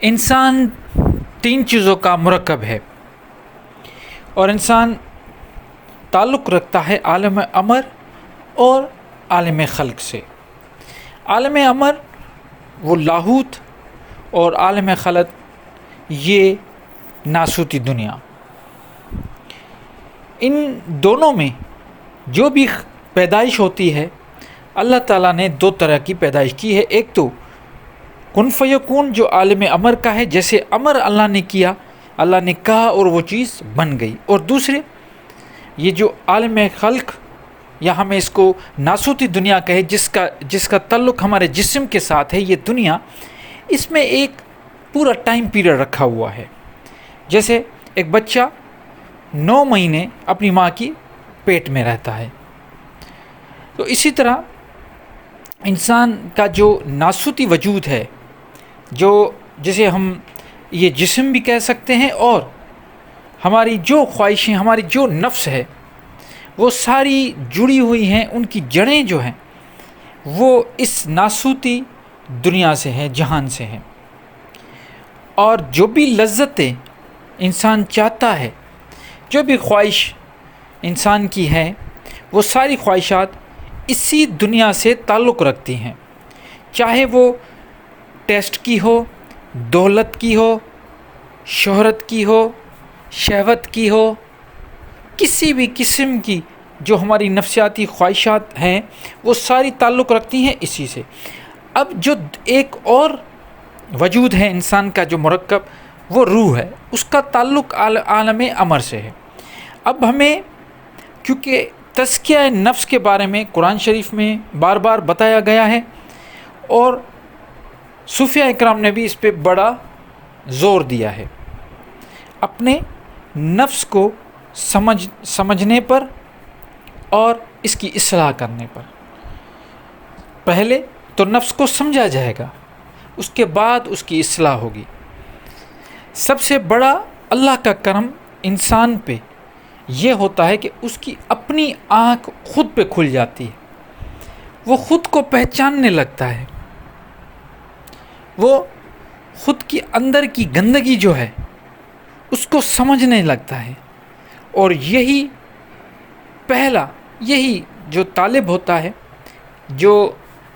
انسان تین چیزوں کا مرکب ہے اور انسان تعلق رکھتا ہے عالم امر اور عالم خلق سے۔ عالم امر وہ لاہوت اور عالم خلق یہ ناسوتی دنیا۔ ان دونوں میں جو بھی پیدائش ہوتی ہے اللہ تعالیٰ نے دو طرح کی پیدائش کی ہے۔ ایک تو کن فیکون جو عالم امر کا ہے، جیسے امر اللہ نے کیا، اللہ نے کہا اور وہ چیز بن گئی۔ اور دوسرے یہ جو عالم خلق یا ہمیں اس کو ناسوتی دنیا کہے، جس کا تعلق ہمارے جسم کے ساتھ ہے، یہ دنیا اس میں ایک پورا ٹائم پیریڈ رکھا ہوا ہے۔ جیسے ایک بچہ 9 مہینے اپنی ماں کی پیٹ میں رہتا ہے، تو اسی طرح انسان کا جو ناسوتی وجود ہے، جو جسے ہم یہ جسم بھی کہہ سکتے ہیں، اور ہماری جو خواہشیں، ہماری جو نفس ہے وہ ساری جڑی ہوئی ہیں، ان کی جڑیں جو ہیں وہ اس ناسوتی دنیا سے ہیں، جہان سے ہیں۔ اور جو بھی لذتیں انسان چاہتا ہے، جو بھی خواہش انسان کی ہے، وہ ساری خواہشات اسی دنیا سے تعلق رکھتی ہیں، چاہے وہ ٹیسٹ کی ہو، دولت کی ہو، شہرت کی ہو، شہوت کی ہو، کسی بھی قسم کی جو ہماری نفسیاتی خواہشات ہیں وہ ساری تعلق رکھتی ہیں اسی سے۔ اب جو ایک اور وجود ہے انسان کا جو مرکب، وہ روح ہے، اس کا تعلق عالم امر سے ہے۔ اب ہمیں کیونکہ تزکیہ نفس کے بارے میں قرآن شریف میں بار بار بتایا گیا ہے، اور صوفیہ اکرام نے بھی اس پہ بڑا زور دیا ہے، اپنے نفس کو سمجھنے پر اور اس کی اصلاح کرنے پر۔ پہلے تو نفس کو سمجھا جائے گا، اس کے بعد اس کی اصلاح ہوگی۔ سب سے بڑا اللہ کا کرم انسان پہ یہ ہوتا ہے کہ اس کی اپنی آنکھ خود پہ کھل جاتی ہے، وہ خود کو پہچاننے لگتا ہے، وہ خود کی اندر کی گندگی جو ہے اس کو سمجھنے لگتا ہے۔ اور یہی جو طالب ہوتا ہے، جو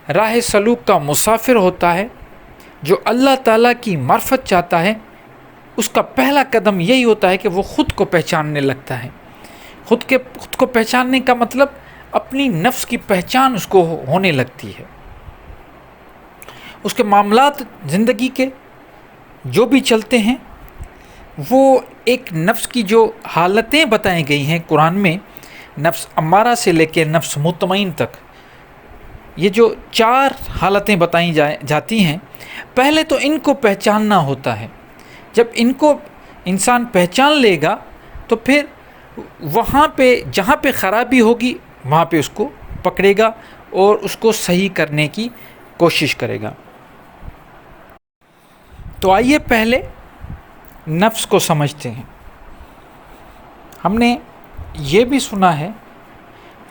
راہ سلوک کا مسافر ہوتا ہے، جو اللہ تعالیٰ کی معرفت چاہتا ہے، اس کا پہلا قدم یہی ہوتا ہے کہ وہ خود کو پہچاننے لگتا ہے۔ خود کو پہچاننے کا مطلب اپنی نفس کی پہچان اس کو ہونے لگتی ہے۔ اس کے معاملات زندگی کے جو بھی چلتے ہیں، وہ ایک نفس کی جو حالتیں بتائی گئی ہیں قرآن میں، نفس امارہ سے لے کے نفس مطمئن تک، یہ جو 4 حالتیں بتائی جاتی ہیں، پہلے تو ان کو پہچاننا ہوتا ہے۔ جب ان کو انسان پہچان لے گا تو پھر وہاں پہ جہاں پہ خرابی ہوگی وہاں پہ اس کو پکڑے گا اور اس کو صحیح کرنے کی کوشش کرے گا۔ تو آئیے پہلے نفس کو سمجھتے ہیں۔ ہم نے یہ بھی سنا ہے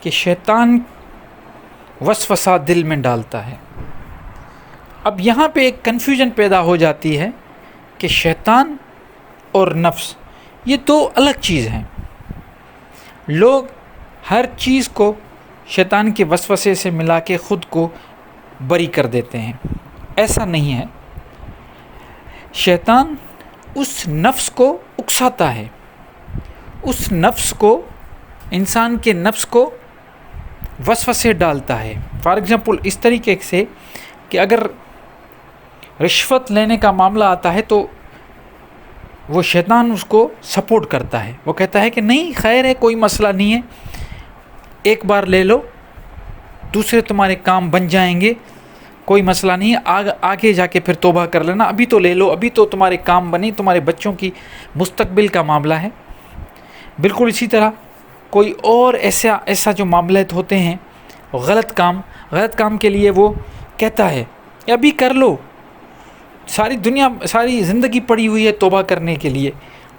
کہ شیطان وسوسہ دل میں ڈالتا ہے۔ اب یہاں پہ ایک کنفیوژن پیدا ہو جاتی ہے کہ شیطان اور نفس یہ 2 الگ چیز ہیں۔ لوگ ہر چیز کو شیطان کے وسوسے سے ملا کے خود کو بری کر دیتے ہیں، ایسا نہیں ہے۔ شیطان اس نفس کو اکساتا ہے، اس نفس کو، انسان کے نفس کو وسوسے ڈالتا ہے۔ فار ایگزامپل اس طریقے سے کہ اگر رشوت لینے کا معاملہ آتا ہے تو وہ شیطان اس کو سپورٹ کرتا ہے، وہ کہتا ہے کہ نہیں، خیر ہے، کوئی مسئلہ نہیں ہے، ایک بار لے لو، دوسرے تمہارے کام بن جائیں گے، کوئی مسئلہ نہیں ہے، آگے جا کے پھر توبہ کر لینا، ابھی تو لے لو، ابھی تو تمہارے کام بنے، تمہارے بچوں کی مستقبل کا معاملہ ہے۔ بالکل اسی طرح کوئی اور ایسا جو معاملات ہوتے ہیں، غلط کام کے لیے وہ کہتا ہے کہ ابھی کر لو، ساری زندگی پڑی ہوئی ہے توبہ کرنے کے لیے،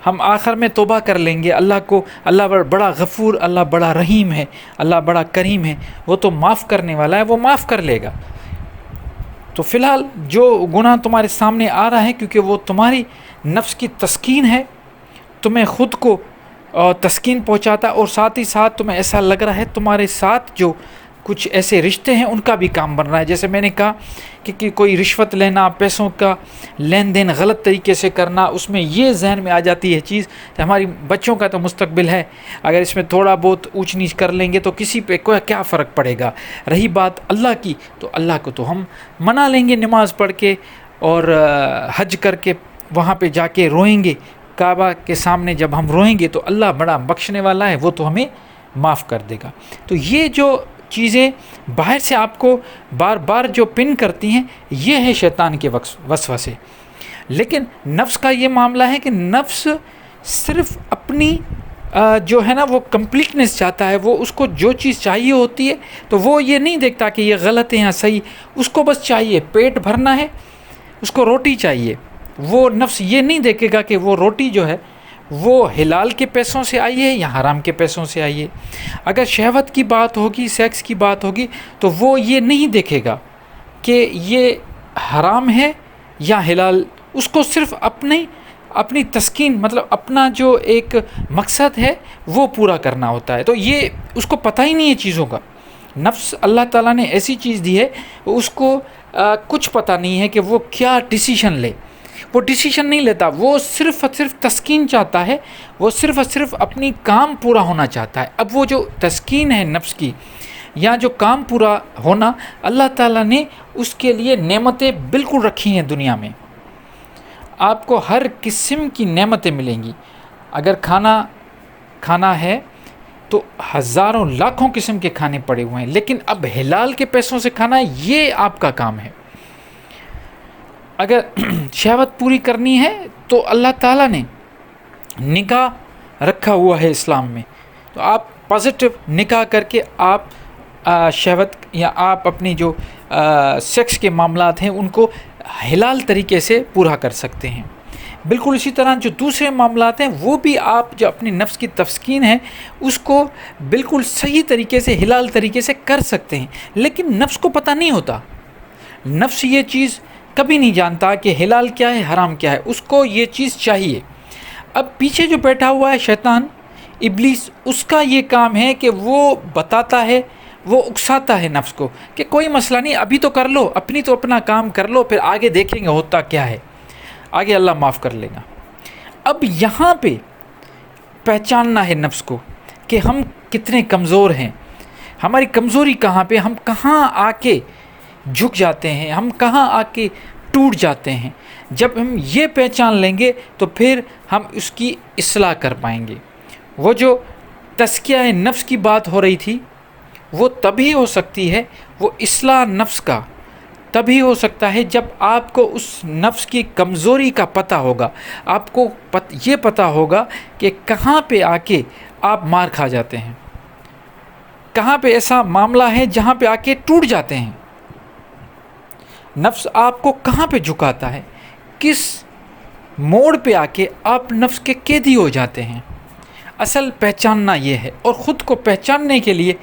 ہم آخر میں توبہ کر لیں گے، اللہ بڑا غفور، اللہ بڑا رحیم ہے، اللہ بڑا کریم ہے، وہ تو معاف کرنے والا ہے، وہ معاف کر لے گا۔ تو فی الحال جو گناہ تمہارے سامنے آ رہا ہے کیونکہ وہ تمہاری نفس کی تسکین ہے، تمہیں خود کو تسکین پہنچاتا، اور ساتھ ہی ساتھ تمہیں ایسا لگ رہا ہے تمہارے ساتھ جو کچھ ایسے رشتے ہیں ان کا بھی کام بن رہا ہے. جیسے میں نے کہا کہ کوئی رشوت لینا، پیسوں کا لین دین غلط طریقے سے کرنا، اس میں یہ ذہن میں آ جاتی ہے چیز کہ ہماری بچوں کا تو مستقبل ہے، اگر اس میں تھوڑا بہت اونچ نیچ کر لیں گے تو کسی پہ کیا فرق پڑے گا. رہی بات اللہ کی، تو اللہ کو تو ہم منا لیں گے نماز پڑھ کے اور حج کر کے، وہاں پہ جا کے روئیں گے کعبہ کے سامنے. جب ہم روئیں گے تو اللہ بڑا بخشنے والا ہے، وہ تو ہمیں معاف کر دے گا. تو یہ جو چیزیں باہر سے آپ کو بار بار جو پن کرتی ہیں، یہ ہے شیطان کے وسوسے. لیکن نفس کا یہ معاملہ ہے کہ نفس صرف اپنی جو ہے نا وہ کمپلیٹنس چاہتا ہے. وہ اس کو جو چیز چاہیے ہوتی ہے تو وہ یہ نہیں دیکھتا کہ یہ غلط ہے یا صحیح، اس کو بس چاہیے پیٹ بھرنا ہے، اس کو روٹی چاہیے. وہ نفس یہ نہیں دیکھے گا کہ وہ روٹی جو ہے وہ حلال کے پیسوں سے آئی ہے یا حرام کے پیسوں سے آئی ہے. اگر شہوت کی بات ہوگی، سیکس کی بات ہوگی، تو وہ یہ نہیں دیکھے گا کہ یہ حرام ہے یا حلال. اس کو صرف اپنی تسکین، مطلب اپنا جو ایک مقصد ہے وہ پورا کرنا ہوتا ہے. تو یہ اس کو پتہ ہی نہیں ہے چیزوں کا. نفس اللہ تعالیٰ نے ایسی چیز دی ہے، اس کو کچھ پتہ نہیں ہے کہ وہ کیا ڈیسیشن لے. وہ ڈیسیشن نہیں لیتا، وہ صرف تسکین چاہتا ہے، وہ صرف اپنی کام پورا ہونا چاہتا ہے. اب وہ جو تسکین ہے نفس کی یا جو کام پورا ہونا، اللہ تعالیٰ نے اس کے لیے نعمتیں بالکل رکھی ہیں دنیا میں. آپ کو ہر قسم کی نعمتیں ملیں گی. اگر کھانا ہے تو ہزاروں لاکھوں قسم کے کھانے پڑے ہوئے ہیں، لیکن اب حلال کے پیسوں سے کھانا یہ آپ کا کام ہے. اگر شہوت پوری کرنی ہے تو اللہ تعالیٰ نے نکاح رکھا ہوا ہے اسلام میں، تو آپ پازیٹیو نکاح کر کے آپ شہوت یا آپ اپنی جو سیکس کے معاملات ہیں ان کو حلال طریقے سے پورا کر سکتے ہیں. بالکل اسی طرح جو دوسرے معاملات ہیں وہ بھی آپ جو اپنی نفس کی تسکین ہے اس کو بالکل صحیح طریقے سے حلال طریقے سے کر سکتے ہیں. لیکن نفس کو پتہ نہیں ہوتا، نفس یہ چیز کبھی نہیں جانتا کہ حلال کیا ہے حرام کیا ہے. اس کو یہ چیز چاہیے. اب پیچھے جو بیٹھا ہوا ہے شیطان، ابلیس، اس کا یہ کام ہے کہ وہ بتاتا ہے، وہ اکساتا ہے نفس کو کہ کوئی مسئلہ نہیں، ابھی تو کر لو، اپنا کام کر لو، پھر آگے دیکھیں گے ہوتا کیا ہے، آگے اللہ معاف کر لے گا. اب یہاں پہ پہچاننا ہے نفس کو کہ ہم کتنے کمزور ہیں، ہماری کمزوری کہاں پہ، ہم کہاں آ کے جھک جاتے ہیں، ہم کہاں آ کے ٹوٹ جاتے ہیں. جب ہم یہ پہچان لیں گے تو پھر ہم اس کی اصلاح کر پائیں گے. وہ جو تزکیہ نفس کی بات ہو رہی تھی وہ تبھی ہو سکتی ہے، وہ اصلاح نفس کا تبھی ہو سکتا ہے جب آپ کو اس نفس کی کمزوری کا پتہ ہوگا. آپ کو یہ پتہ ہوگا کہ کہاں پہ آ کے آپ مار کھا جاتے ہیں، کہاں پہ ایسا معاملہ ہے جہاں پہ آ کے ٹوٹ جاتے ہیں. نفس آپ کو کہاں پہ جھکاتا ہے، کس موڑ پہ آ کے آپ نفس کے قیدی ہو جاتے ہیں. اصل پہچاننا یہ ہے، اور خود کو پہچاننے کے لیے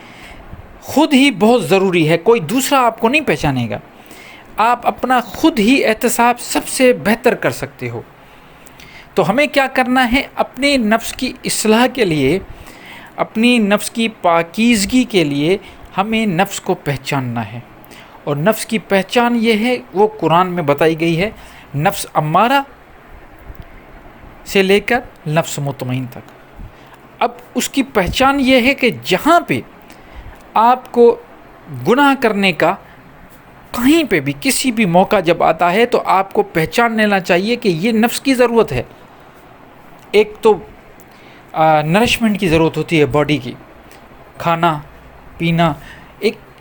خود ہی بہت ضروری ہے. کوئی دوسرا آپ کو نہیں پہچانے گا. آپ اپنا خود ہی احتساب سب سے بہتر کر سکتے ہو. تو ہمیں کیا کرنا ہے، اپنے نفس کی اصلاح کے لیے، اپنی نفس کی پاکیزگی کے لیے ہمیں نفس کو پہچاننا ہے. اور نفس کی پہچان یہ ہے، وہ قرآن میں بتائی گئی ہے، نفس امارہ سے لے کر نفس مطمئن تک. اب اس کی پہچان یہ ہے کہ جہاں پہ آپ کو گناہ کرنے کا کہیں پہ بھی کسی بھی موقع جب آتا ہے تو آپ کو پہچان لینا چاہیے کہ یہ نفس کی ضرورت ہے. ایک تو نرشمنٹ کی ضرورت ہوتی ہے باڈی کی، کھانا پینا،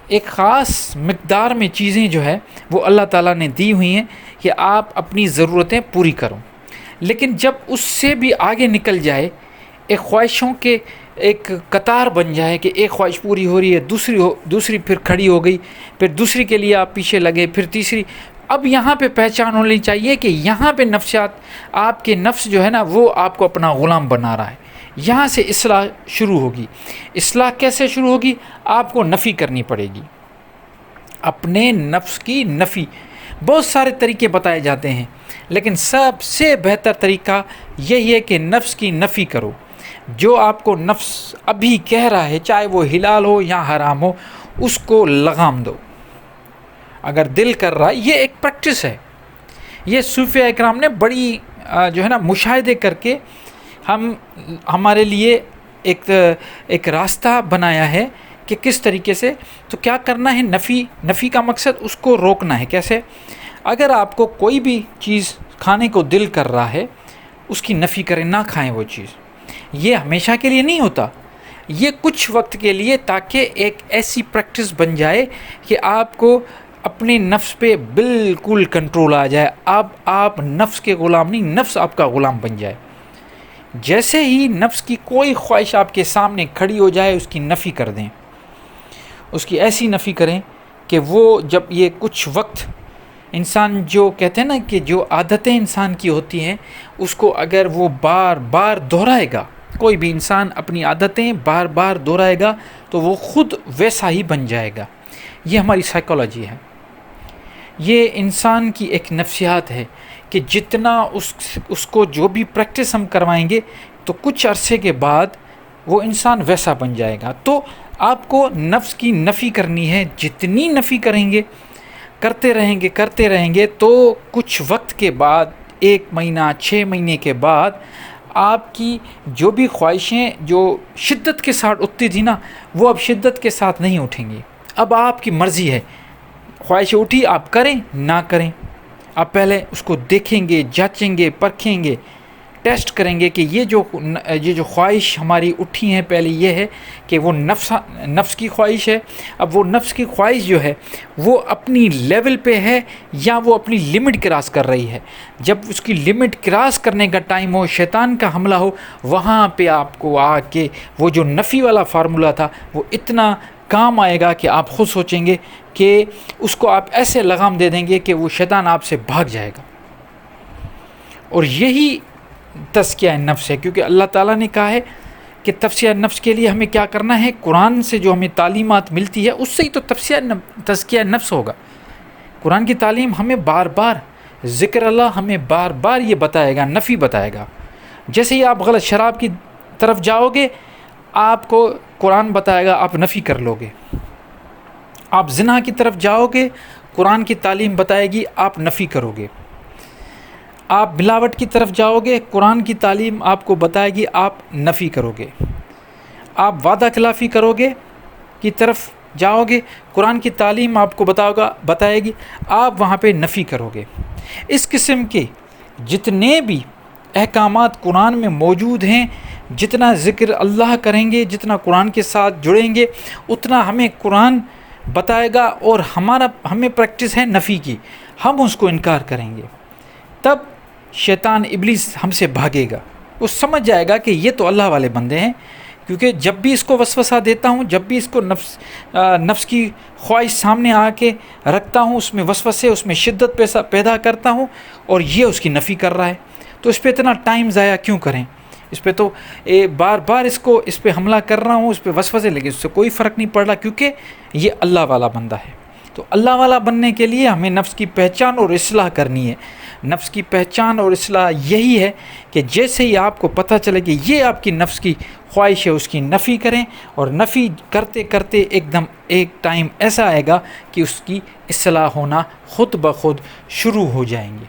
ایک خاص مقدار میں چیزیں جو ہے وہ اللہ تعالیٰ نے دی ہوئی ہیں کہ آپ اپنی ضرورتیں پوری کرو. لیکن جب اس سے بھی آگے نکل جائے، ایک خواہشوں کے ایک قطار بن جائے کہ ایک خواہش پوری ہو رہی ہے، دوسری پھر کھڑی ہو گئی، پھر دوسری کے لیے آپ پیچھے لگے، پھر تیسری. اب یہاں پہ پہچان ہونی چاہیے کہ یہاں پہ نفسیات، آپ کے نفس جو ہے نا وہ آپ کو اپنا غلام بنا رہا ہے. یہاں سے اصلاح شروع ہوگی. اصلاح کیسے شروع ہوگی؟ آپ کو نفی کرنی پڑے گی، اپنے نفس کی نفی. بہت سارے طریقے بتائے جاتے ہیں، لیکن سب سے بہتر طریقہ یہی ہے کہ نفس کی نفی کرو۔ جو آپ کو نفس ابھی کہہ رہا ہے، چاہے وہ حلال ہو یا حرام ہو، اس کو لگام دو۔ اگر دل کر رہا ہے، یہ ایک پریکٹس ہے، یہ صوفیاء اکرام نے بڑی جو ہے نا مشاہدے کر کے ہمارے لیے ایک راستہ بنایا ہے کہ کس طریقے سے تو کیا کرنا ہے۔ نفی کا مقصد اس کو روکنا ہے۔ کیسے؟ اگر آپ کو کوئی بھی چیز کھانے کو دل کر رہا ہے، اس کی نفی کریں، نہ کھائیں وہ چیز۔ یہ ہمیشہ کے لیے نہیں ہوتا، یہ کچھ وقت کے لیے، تاکہ ایک ایسی پریکٹس بن جائے کہ آپ کو اپنے نفس پہ بالکل کنٹرول آ جائے۔ اب آپ نفس کے غلام نہیں، نفس آپ کا غلام بن جائے۔ جیسے ہی نفس کی کوئی خواہش آپ کے سامنے کھڑی ہو جائے، اس کی نفی کر دیں، اس کی ایسی نفی کریں کہ وہ جب یہ کچھ وقت انسان جو کہتے ہیں نا کہ جو عادتیں انسان کی ہوتی ہیں، اس کو اگر وہ بار بار دہرائے گا، کوئی بھی انسان اپنی عادتیں بار بار دہرائے گا تو وہ خود ویسا ہی بن جائے گا۔ یہ ہماری سائیکالوجی ہے، یہ انسان کی ایک نفسیات ہے کہ جتنا اس کو جو بھی پریکٹس ہم کروائیں گے تو کچھ عرصے کے بعد وہ انسان ویسا بن جائے گا۔ تو آپ کو نفس کی نفی کرنی ہے، جتنی نفی کریں گے، کرتے رہیں گے تو کچھ وقت کے بعد، 1 مہینہ 6 مہینے کے بعد، آپ کی جو بھی خواہشیں جو شدت کے ساتھ اٹھتی تھی نا، وہ اب شدت کے ساتھ نہیں اٹھیں گی۔ اب آپ کی مرضی ہے، خواہش اٹھی آپ کریں نہ کریں۔ آپ پہلے اس کو دیکھیں گے، جانچیں گے، پرکھیں گے، ٹیسٹ کریں گے کہ یہ جو خواہش ہماری اٹھی ہیں، پہلے یہ ہے کہ وہ نفس کی خواہش ہے۔ اب وہ نفس کی خواہش جو ہے وہ اپنی لیول پہ ہے یا وہ اپنی لمٹ کراس کر رہی ہے۔ جب اس کی لمٹ کراس کرنے کا ٹائم ہو، شیطان کا حملہ ہو، وہاں پہ آپ کو آ کے وہ جو نفی والا فارمولہ تھا وہ اتنا کام آئے گا کہ آپ خود سوچیں گے کہ اس کو آپ ایسے لگام دے دیں گے کہ وہ شیطان آپ سے بھاگ جائے گا۔ اور یہی تزکیہ نفس ہے، کیونکہ اللہ تعالیٰ نے کہا ہے کہ تزکیہ نفس کے لیے ہمیں کیا کرنا ہے، قرآن سے جو ہمیں تعلیمات ملتی ہے اس سے ہی تو تزکیہ نفس ہوگا۔ قرآن کی تعلیم ہمیں بار بار، ذکر اللہ ہمیں بار بار یہ بتائے گا، نفی بتائے گا۔ جیسے ہی آپ غلط شراب کی طرف جاؤ گے، آپ کو قرآن بتائے گا، آپ نفی کر لو گے۔ آپ زنا کی طرف جاؤ گے، قرآن کی تعلیم بتائے گی، آپ نفی کرو گے۔ آپ ملاوٹ کی طرف جاؤ گے، قرآن کی تعلیم آپ کو بتائے گی، آپ نفی کرو گے۔ آپ وعدہ خلافی کرو گے کی طرف جاؤ گے، قرآن کی تعلیم آپ کو بتائے گی، آپ وہاں پہ نفی کرو گے۔ اس قسم کے جتنے بھی احکامات قرآن میں موجود ہیں، جتنا ذکر اللہ کریں گے، جتنا قرآن کے ساتھ جڑیں گے، اتنا ہمیں قرآن بتائے گا، اور ہمیں پریکٹس ہے نفی کی، ہم اس کو انکار کریں گے، تب شیطان ابلیس ہم سے بھاگے گا۔ وہ سمجھ جائے گا کہ یہ تو اللہ والے بندے ہیں، کیونکہ جب بھی اس کو وسوسہ دیتا ہوں، جب بھی اس کو نفس کی خواہش سامنے آ کے رکھتا ہوں، اس میں وسوسے، اس میں شدت پیدا کرتا ہوں، اور یہ اس کی نفی کر رہا ہے، تو اس پہ اتنا ٹائم ضائع کیوں کریں؟ اس پہ تو بار بار اس پہ حملہ کر رہا ہوں، اس پہ وسوسے، لیکن اس سے کوئی فرق نہیں پڑ رہا، کیونکہ یہ اللہ والا بندہ ہے۔ تو اللہ والا بننے کے لیے ہمیں نفس کی پہچان اور اصلاح کرنی ہے۔ نفس کی پہچان اور اصلاح یہی ہے کہ جیسے ہی آپ کو پتہ چلے کہ یہ آپ کی نفس کی خواہش ہے، اس کی نفی کریں، اور نفی کرتے کرتے ایک ٹائم ایسا آئے گا کہ اس کی اصلاح ہونا خود بخود شروع ہو جائیں گے۔